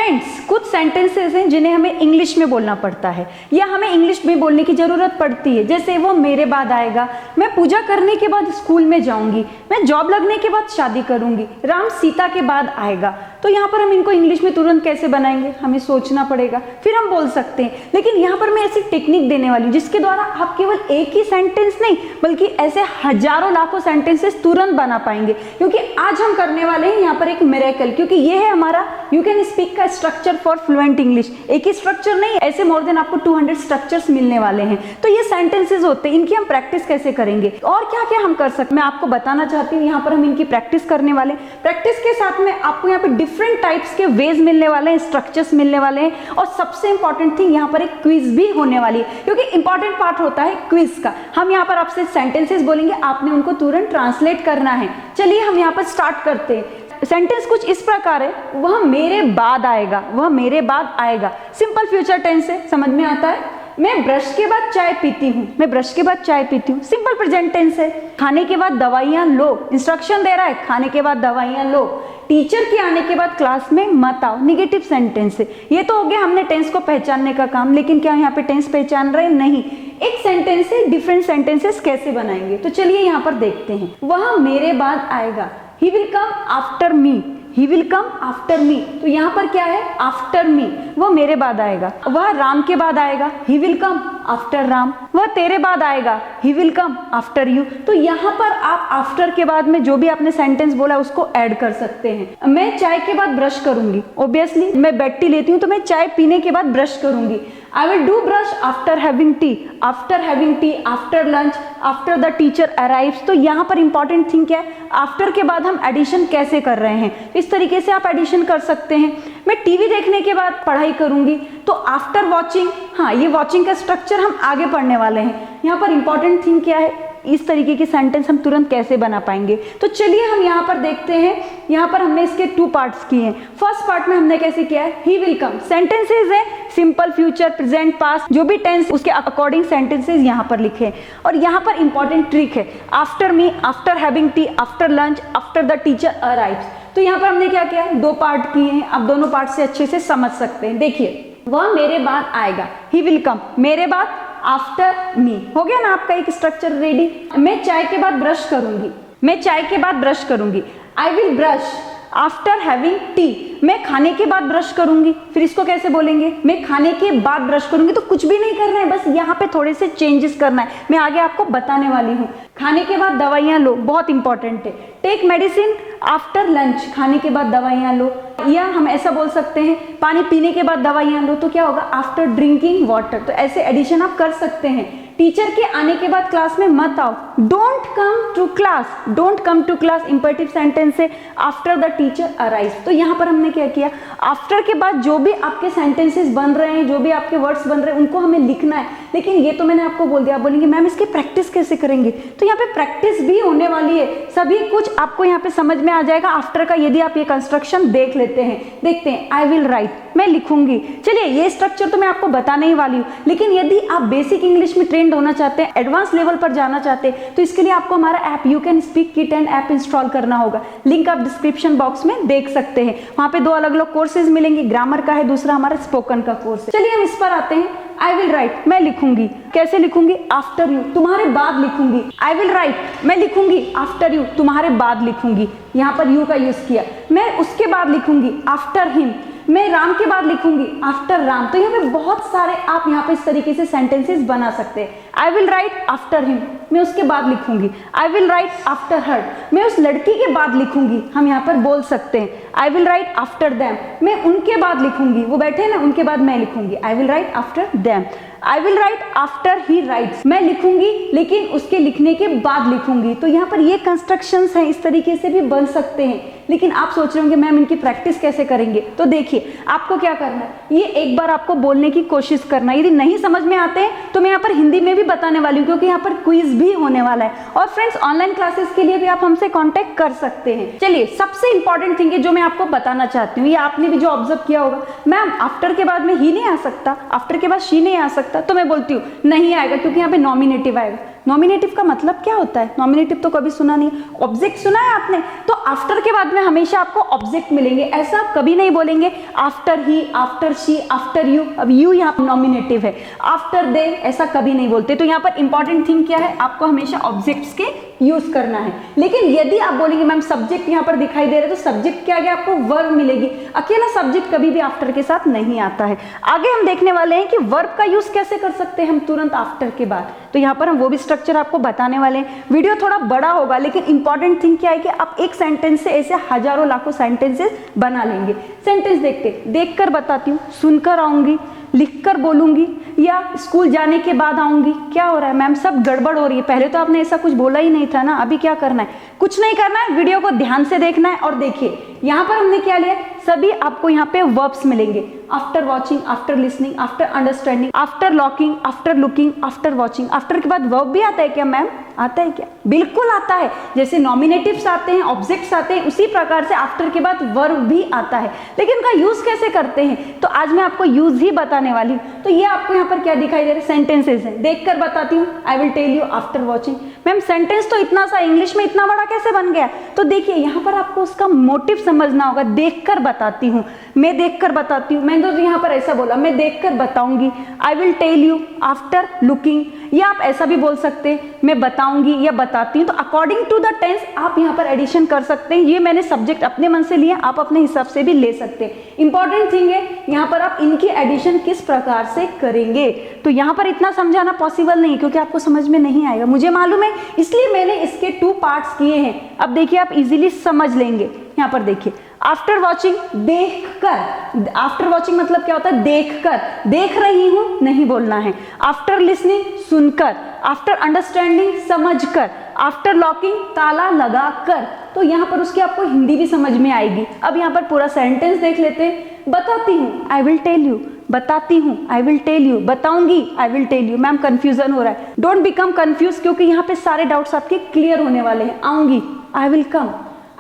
Friends, कुछ sentences हैं जिन्हें हमें इंग्लिश में बोलना पड़ता है या हमें इंग्लिश में बोलने की ज़रूरत पड़ती है। जैसे वो मेरे बाद आएगा, मैं पूजा करने के बाद स्कूल में जाऊंगी, मैं जॉब लगने के बाद शादी करूंगी, राम सीता के बाद आएगा। तो यहाँ पर हम इनको इंग्लिश में तुरंत कैसे बनाएंगे, हमें सोचना पड़ेगा, फिर हम बोल सकते हैं। लेकिन यहाँ पर मैं ऐसी टेक्निक देने वाली हूँ जिसके द्वारा आप केवल एक ही सेंटेंस नहीं बल्कि ऐसे हजारों लाखों सेंटेंसेस तुरंत बना पाएंगे। क्योंकि आज हम करने वाले हैं यहाँ पर एक मिरेकल, क्योंकि ये है हमारा यू कैन स्पीक का स्ट्रक्चर फॉर फ्लुएंट इंग्लिश। एक ही स्ट्रक्चर नहीं, ऐसे मोर देन आपको 200 स्ट्रक्चर्स मिलने वाले हैं। तो ये सेंटेंसेस होते हैं, इनकी हम प्रैक्टिस कैसे करेंगे और क्या क्या हम कर सकते हैं, मैं आपको बताना चाहती हूँ। यहाँ पर हम इनकी प्रैक्टिस करने वाले, प्रैक्टिस के साथ में आपको यहाँ पे डिफरेंट टाइप्स के वेज मिलने वाले हैं, स्ट्रक्चर्स मिलने वाले हैं, और सबसे इंपॉर्टेंट थिंग यहाँ पर एक क्विज भी होने वाली है, क्योंकि इंपॉर्टेंट पार्ट होता है क्विज का। हम यहाँ पर आपसे सेंटेंसेस बोलेंगे, आपने उनको तुरंत ट्रांसलेट करना है। चलिए हम यहाँ पर स्टार्ट करते हैं। सेंटेंस कुछ इस प्रकार है, वह मेरे बाद आएगा, वह मेरे बाद आएगा। सिंपल फ्यूचर टेंस है, समझ में आता है। मैं ब्रश के बाद चाय पीती हूँ, मैं ब्रश के बाद चाय पीती हूँ। सिंपल प्रेजेंट टेंस है। खाने के बाद दवाइयाँ लो, इंस्ट्रक्शन दे रहा है, खाने के बाद दवाइयाँ लो। टीचर के आने के बाद क्लास में मत आओ, निगेटिव सेंटेंस है। ये तो हो गया हमने टेंस को पहचानने का काम, लेकिन क्या यहाँ पे टेंस पहचान रहे? नहीं। एक सेंटेंस से डिफरेंट सेंटेंसेस कैसे बनाएंगे, तो चलिए यहाँ पर देखते हैं। वह मेरे बाद आएगा, he will come after me, he will come after me. तो यहाँ पर क्या है? आफ्टर मी, वह मेरे बाद आएगा। वह राम के बाद आएगा, he will come after Ram. वह तेरे बाद आएगा, he will come after you. तो यहाँ पर आप आफ्टर के बाद में जो भी आपने सेंटेंस बोला उसको ऐड कर सकते हैं। मैं चाय के बाद ब्रश करूंगी, ऑब्वियसली मैं बेड टी लेती हूँ तो मैं चाय पीने के बाद ब्रश करूंगी। I will do brush after having tea, after having tea, after lunch, after the teacher arrives। तो यहाँ पर इंपॉर्टेंट थिंग क्या है? आफ्टर के बाद हम एडिशन कैसे कर रहे हैं, इस तरीके से आप एडिशन कर सकते हैं। मैं टीवी देखने के बाद पढ़ाई करूंगी, तो आफ्टर वॉचिंग, हाँ ये वॉचिंग का स्ट्रक्चर हम आगे पढ़ने वाले हैं। यहाँ पर इंपॉर्टेंट थिंग क्या है, इस तरीके की सेंटेंस हम तुरंत कैसे बना पाएंगे। तो चलिए हम यहाँ पर देखते हैं। यहाँ पर हमने इसके 2 पार्ट्स किए हैं। फर्स्ट पार्ट में हमने कैसे किया है, ही विल कम। सेंटेंसेज है सिंपल, फ्यूचर, प्रेजेंट, पास्ट, जो भी टेंस उसके अकॉर्डिंग सेंटेंसेज यहाँ पर लिखे हैं। और यहाँ पर इंपॉर्टेंट ट्रिक है, after me, after having T, after lunch, after the teacher arrives. तो यहाँ पर हमने क्या किया, 2 पार्ट किए हैं। आप दोनों पार्ट से अच्छे से समझ सकते हैं। देखिए, वह मेरे बाद आएगा, ही विल कम, मेरे बाद आफ्टर मी, हो गया ना आपका एक स्ट्रक्चर रेडी। मैं चाय के बाद ब्रश करूंगी, मैं चाय के बाद ब्रश करूंगी। I will brush after having T, मैं खाने के बाद ब्रश करूंगी। फिर इसको कैसे बोलेंगे, मैं खाने के बाद ब्रश करूंगी। तो कुछ भी नहीं करना है, बस यहाँ पे थोड़े से चेंजेस करना है, मैं आगे आपको बताने वाली हूँ। खाने के बाद दवाइयाँ लो, बहुत इंपॉर्टेंट है। टेक मेडिसिन आफ्टर लंच, खाने के बाद दवाइयाँ लो। या हम ऐसा बोल सकते हैं, पानी पीने के बाद दवाइयाँ लो, तो क्या होगा, आफ्टर ड्रिंकिंग वाटर। तो ऐसे एडिशन आप कर सकते हैं। टीचर के आने के बाद क्लास में मत आओ, don't come to class, don't come to class imperative sentence है। आफ्टर द टीचर अराइव्स, तो यहाँ पर हमने क्या किया, आफ्टर के बाद जो भी आपके सेंटेंसेस बन रहे हैं, जो भी आपके वर्ड्स बन रहे हैं, उनको हमें लिखना है। लेकिन ये तो मैंने आपको बोल दिया। आप बोलेंगे मैम इसकी प्रैक्टिस कैसे करेंगे, तो यहाँ पे प्रैक्टिस भी होने वाली है। सभी कुछ आपको यहाँ पे समझ में आ जाएगा आफ्टर का, यदि आप ये कंस्ट्रक्शन देख लेते हैं। देखते हैं, आई विल राइट, मैं लिखूंगी। चलिए ये स्ट्रक्चर तो मैं आपको बताने ही वाली हूँ, लेकिन यदि आप बेसिक इंग्लिश में ट्रेंड होना चाहते हैं, एडवांस लेवल पर जाना चाहते हैं, तो इसके लिए आपको हमारा app you can speak kit and app install करना होगा। लिंक आप डिस्क्रिप्शन बॉक्स में देख सकते हैं। वहाँ पे 2 अलग अलग कोर्सेज मिलेंगे, ग्रामर का है, दूसरा हमारा स्पोकन का कोर्स है। चलिए हम इस पर आते हैं। आई विल राइट, मैं लिखूंगी। कैसे लिखूंगी, आफ्टर यू, तुम्हारे बाद लिखूंगी। आई विल राइट, मैं लिखूंगी आफ्टर यू, तुम्हारे बाद लिखूंगी। यहाँ पर यू का यूज किया। मैं उसके बाद लिखूंगी, आफ्टर हिम, मैं राम के बाद लिखूंगी, आफ्टर राम। तो यहाँ पे बहुत सारे आप यहाँ पे इस तरीके से सेंटेंसेस बना सकते हैं। I will write after him, मैं उसके बाद लिखूंगी। I will write after her, मैं उस लड़की के बाद लिखूंगी। हम यहाँ पर बोल सकते हैं I will write after them, मैं उनके बाद लिखूंगी, वो बैठे ना उनके बाद मैं लिखूंगी। I will write after them. I will write after he rights, मैं लिखूंगी लेकिन उसके लिखने के बाद लिखूंगी। तो यहाँ पर ये कंस्ट्रक्शंस हैं, इस तरीके से भी बन सकते हैं। लेकिन आप सोच रहे होंगे मैम इनकी प्रैक्टिस कैसे करेंगे, तो देखिए आपको क्या करना है, ये एक बार आपको बोलने की कोशिश करना है। यदि नहीं समझ में आते हैं तो मैं यहाँ पर हिंदी में भी बताने वाली हूँ, क्योंकि यहाँ पर क्विज भी होने वाला है। और फ्रेंड्स ऑनलाइन क्लासेस के लिए भी आप हमसे कॉन्टेक्ट कर सकते हैं। चलिए सबसे इंपॉर्टेंट थिंग है जो मैं आपको बताना चाहती हूँ, ये आपने भी जो ऑब्जर्व किया होगा, मैम आफ्टर के बाद में ही नहीं आ सकता, आफ्टर के बाद शी नहीं आ सकता, तो मैं बोलती हूँ नहीं आएगा, क्योंकि यहाँ पे नॉमिनेटिव आएगा। नॉमिनेटिव का मतलब क्या होता है? नॉमिनेटिव तो कभी सुना नहीं। ऑब्जेक्ट सुना है आपने? तो आफ्टर के बाद में हमेशा आपको ऑब्जेक्ट मिलेंगे। ऐसा आप कभी नहीं बोलेंगे after he, after she, after you. अब यू यहाँ पर नॉमिनेटिव है, आफ्टर दे ऐसा कभी नहीं बोलते। तो यहाँ पर इंपॉर्टेंट थिंग क्या है, आपको हमेशा ऑब्जेक्ट्स के यूज करना है। लेकिन यदि आप बोलेंगे मैम सब्जेक्ट यहाँ पर दिखाई दे रहा है, तो सब्जेक्ट के आगे आपको वर्ब मिलेगी। अकेला सब्जेक्ट कभी भी आफ्टर के साथ नहीं आता है। आगे हम देखने वाले हैं कि वर्ब का यूज कैसे कर सकते हैं हम तुरंत आफ्टर के बाद। तो यहाँ पर हम वो भी स्ट्रक्चर आपको बताने वाले हैं। वीडियो थोड़ा बड़ा होगा, लेकिन इंपॉर्टेंट थिंग क्या है कि आप एक सेंटेंस से ऐसे हजारों लाखों सेंटेंसेस बना लेंगे। सेंटेंस देख कर बताती हूँ, सुनकर आऊंगी, लिखकर बोलूंगी, या स्कूल जाने के बाद आऊंगी। क्या हो रहा है मैम, सब गड़बड़ हो रही है। पहले तो आपने ऐसा कुछ बोला ही नहीं था ना। अभी क्या करना है, कुछ नहीं करना है, वीडियो को ध्यान से देखना है। और देखिए यहाँ पर हमने क्या लिया, सभी आपको यहाँ पे वर्ब्स मिलेंगे। After watching, after listening, after understanding, after locking, after looking, after watching. After के बाद वर्ब भी आता है क्या मैम? आता है क्या? बिल्कुल आता है। जैसे नॉमिनेटिव्स आते हैं, ऑब्जेक्ट्स आते हैं, उसी प्रकार से आफ्टर के बाद वर्ब भी आता है। लेकिन उनका यूज कैसे करते हैं, तो आज मैं आपको यूज ही बताने वाली हूँ। तो ये आपको यहाँ पर क्या दिखाई दे रहा है, सेंटेंसेस है। देख कर बताती हूँ, I will tell you after watching. Ma'am sentence तो इतना सा इंग्लिश में इतना बड़ा कैसे बन गया? तो देखिए यहाँ पर आपको उसका मोटिव समझना होगा। देख कर बताती हूँ, मैं देख कर बताती हूँ। मैंने तो यहाँ पर ऐसा बोला, मैं देख कर बताऊंगी। I will tell you after looking, या आप ऐसा भी बोल सकते हैं, मैं बताऊंगी या बताती हूँ। तो अकॉर्डिंग टू द टेंस आप यहाँ पर एडिशन कर सकते हैं। ये मैंने सब्जेक्ट अपने मन से लिया, आप अपने हिसाब से भी ले सकते हैं। इंपॉर्टेंट थिंग है यहाँ पर आप इनकी एडिशन किस प्रकार से करेंगे। तो यहाँ पर इतना समझाना पॉसिबल नहीं, क्योंकि आपको समझ में नहीं आएगा, मुझे मालूम है, इसलिए मैंने इसके 2 पार्ट्स किए हैं। अब देखिए आप इजीली समझ लेंगे। यहाँ पर देखिए आफ्टर वॉचिंग, देख कर। आफ्टर वॉचिंग मतलब क्या होता है, देख कर, देख रही हूं नहीं बोलना है। आफ्टर लिसनिंग, सुनकर। आफ्टर अंडरस्टैंडिंग, समझ कर। आफ्टर लॉकिंग, ताला लगा कर। तो यहाँ पर उसकी आपको हिंदी भी समझ में आएगी। अब यहाँ पर पूरा सेंटेंस देख लेते हैं। बताती हूँ, आई विल टेल यू। बताती हूँ, आई विल टेल यू। बताऊंगी, I will tell you. Ma'am confusion हो रहा है, डोंट बिकम कंफ्यूज, क्योंकि यहाँ पे सारे डाउट्स आपके क्लियर होने वाले हैं। आऊंगी, I will come.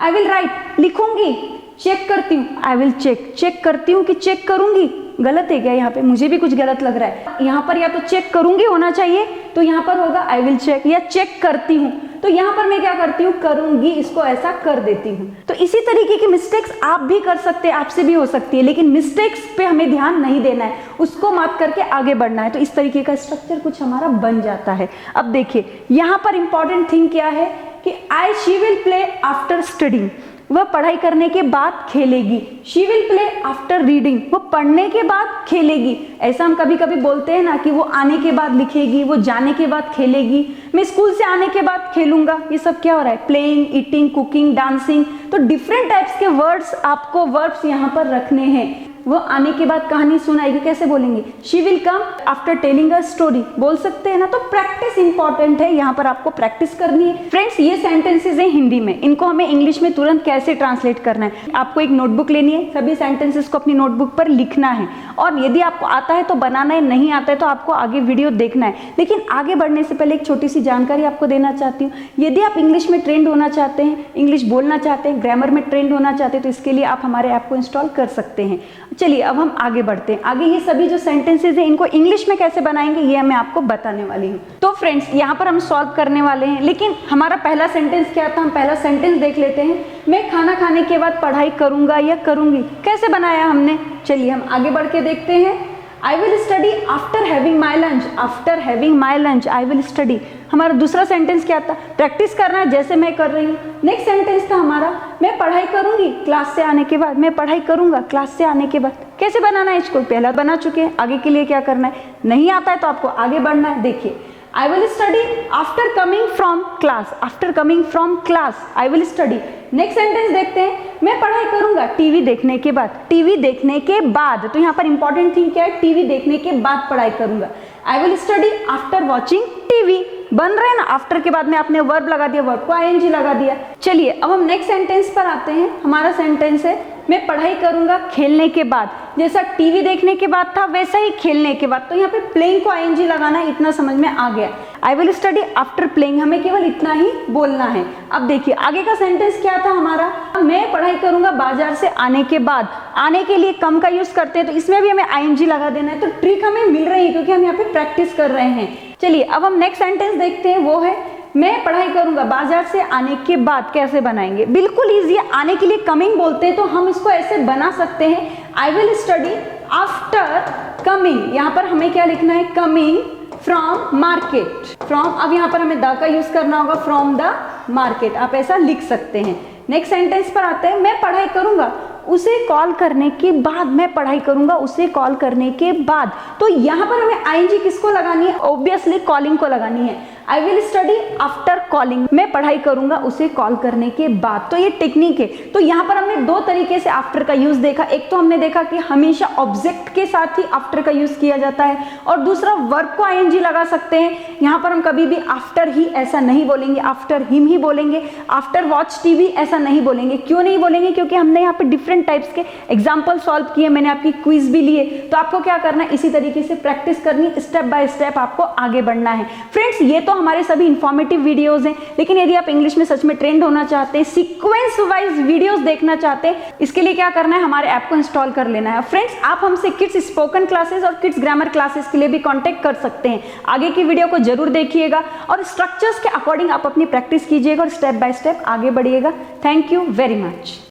I will write, लिखूंगी। चेक करती हूँ, आई विल चेक। चेक करती हूँ कि चेक करूंगी? गलत है क्या? यहाँ पे मुझे भी कुछ गलत लग रहा है। यहाँ पर या तो चेक करूंगी होना चाहिए, तो यहाँ पर होगा आई विल चेक, या चेक करती हूँ। तो यहाँ पर मैं क्या करती हूँ, करूंगी, इसको ऐसा कर देती हूँ। तो इसी तरीके की मिस्टेक्स आप भी कर सकते हैं, आपसे भी हो सकती है, लेकिन मिस्टेक्स पे हमें ध्यान नहीं देना है, उसको माफ करके आगे बढ़ना है। तो इस तरीके का स्ट्रक्चर कुछ हमारा बन जाता है। अब देखिए यहाँ पर इंपॉर्टेंट थिंग क्या है कि she will play after studying, वह पढ़ाई करने के बाद खेलेगी। She will play after reading, वो पढ़ने के बाद खेलेगी। ऐसा हम कभी कभी बोलते हैं ना कि वो आने के बाद लिखेगी, वो जाने के बाद खेलेगी, मैं स्कूल से आने के बाद खेलूंगा। ये सब क्या हो रहा है, प्लेइंग, ईटिंग, कुकिंग, डांसिंग। तो डिफरेंट टाइप्स के वर्ड्स, आपको वर्ब्स यहाँ पर रखने हैं। वो आने के बाद कहानी सुनाएगी, कैसे बोलेंगे, she will come after telling a story, बोल सकते हैं ना। तो प्रैक्टिस इंपॉर्टेंट है, यहाँ पर आपको प्रैक्टिस करनी है। फ्रेंड्स ये सेंटेंसेस हैं हिंदी में, इनको हमें इंग्लिश में तुरंत कैसे ट्रांसलेट करना है। आपको एक नोटबुक लेनी है, सभी सेंटेंसेस को अपनी नोटबुक पर लिखना है, और यदि आपको आता है तो बनाना है, नहीं आता है तो आपको आगे वीडियो देखना है। लेकिन आगे बढ़ने से पहले एक छोटी सी जानकारी आपको देना चाहती हूँ। यदि आप इंग्लिश में ट्रेंड होना चाहते हैं, इंग्लिश बोलना चाहते हैं, ग्रामर में ट्रेंड होना चाहते हैं, तो इसके लिए आप हमारे ऐप को इंस्टॉल कर सकते हैं। चलिए अब हम आगे बढ़ते हैं। आगे ये सभी जो सेंटेंसेस हैं इनको इंग्लिश में कैसे बनाएंगे ये मैं आपको बताने वाली हूँ। तो फ्रेंड्स यहाँ पर हम सॉल्व करने वाले हैं, लेकिन हमारा पहला सेंटेंस क्या था, हम पहला सेंटेंस देख लेते हैं। मैं खाना खाने के बाद पढ़ाई करूंगा या करूंगी, कैसे बनाया हमने। चलिए हम आगे बढ़ के देखते हैं। I will study after having my lunch, after having my lunch I will study. हमारा दूसरा सेंटेंस क्या था, प्रैक्टिस करना है जैसे मैं कर रही हूँ। नेक्स्ट सेंटेंस था हमारा, मैं पढ़ाई करूंगी क्लास से आने के बाद, मैं पढ़ाई करूंगा क्लास से आने के बाद। कैसे बनाना है इसको, पहला बना चुके हैं, आगे के लिए क्या करना है, नहीं आता है तो आपको आगे बढ़ना है। देखिए I will study after coming from class, after coming from class I will study। Next sentence देखते हैं, मैं पढ़ाई करूंगा टीवी देखने के बाद, टीवी देखने के बाद। तो यहाँ पर इंपॉर्टेंट थिंग क्या है, टीवी देखने के बाद पढ़ाई करूंगा। I will study after watching TV, बन रहे हैं ना, आफ्टर के बाद में आपने वर्ब लगा दिया, वर्ब को ing लगा दिया। चलिए अब हम नेक्स्ट सेंटेंस पर आते हैं। हमारा सेंटेंस है, मैं पढ़ाई करूंगा खेलने के बाद। जैसा टीवी देखने के बाद था वैसा ही खेलने के बाद। तो यहाँ पे प्लेइंग को आईएनजी लगाना है, इतना समझ में आ गया। I will study after playing, हमें केवल इतना ही बोलना है। अब देखिए आगे का सेंटेंस क्या था हमारा, मैं पढ़ाई करूंगा बाजार से आने के बाद। आने के लिए कम का यूज करते हैं तो इसमें भी हमें आईएनजी लगा देना है। तो ट्रिक हमें मिल रही है क्योंकि हम यहाँ पे प्रैक्टिस कर रहे हैं। चलिए अब हम नेक्स्ट सेंटेंस देखते हैं, वो है मैं पढ़ाई करूंगा बाजार से आने के बाद। कैसे बनाएंगे, बिल्कुल इजी है। आने के लिए कमिंग बोलते हैं तो हम इसको ऐसे बना सकते हैं, I will study after coming. यहाँ पर हमें क्या लिखना है, कमिंग फ्रॉम मार्केट। फ्रॉम, अब यहाँ पर हमें द का यूज करना होगा, फ्रॉम द मार्केट, आप ऐसा लिख सकते हैं। नेक्स्ट सेंटेंस पर आते हैं, मैं पढ़ाई करूंगा उसे कॉल करने के बाद। मैं पढ़ाई करूंगा उसे कॉल करने के बाद। तो यहाँ पर हमें आईएनजी किसको लगानी है, ऑब्वियसली कॉलिंग को लगानी है। I will study after calling, मैं पढ़ाई करूंगा उसे कॉल करने के बाद। तो ये टेक्निक है। तो यहाँ पर हमने दो तरीके से आफ्टर का यूज देखा। एक तो हमने देखा कि हमेशा ऑब्जेक्ट के साथ ही आफ्टर का यूज किया जाता है, और दूसरा वर्ब को आईएनजी लगा सकते हैं। यहाँ पर हम कभी भी आफ्टर ही ऐसा नहीं बोलेंगे, आफ्टर हिम ही बोलेंगे। आफ्टर वॉच टीवी ऐसा नहीं बोलेंगे। क्यों नहीं बोलेंगे, क्योंकि हमने यहाँ पे डिफरेंट टाइप्स के एग्जाम्पल सॉल्व किए, मैंने आपकी क्विज भी लिए। तो आपको क्या करना है, इसी तरीके से प्रैक्टिस करनी, स्टेप बाय स्टेप आपको आगे बढ़ना है। फ्रेंड्स ये तो हमारे सभी इंफॉर्मेटिव वीडियोस हैं, लेकिन यदि आप इंग्लिश में सच में ट्रेंड होना चाहते हैं, सीक्वेंस वाइज वीडियोस देखना चाहते हैं, इसके लिए क्या करना है, हमारे ऐप को इंस्टॉल कर लेना है। फ्रेंड्स आप हमसे किड्स स्पोकन क्लासेस और किड्स ग्रामर क्लासेस के लिए भी कांटेक्ट कर सकते हैं। आगे की वीडियो को जरूर देखिएगा और स्ट्रक्चर्स के अकॉर्डिंग आप अपनी प्रैक्टिस कीजिएगा और स्टेप बाय स्टेप आगे बढ़िएगा। Thank you very much.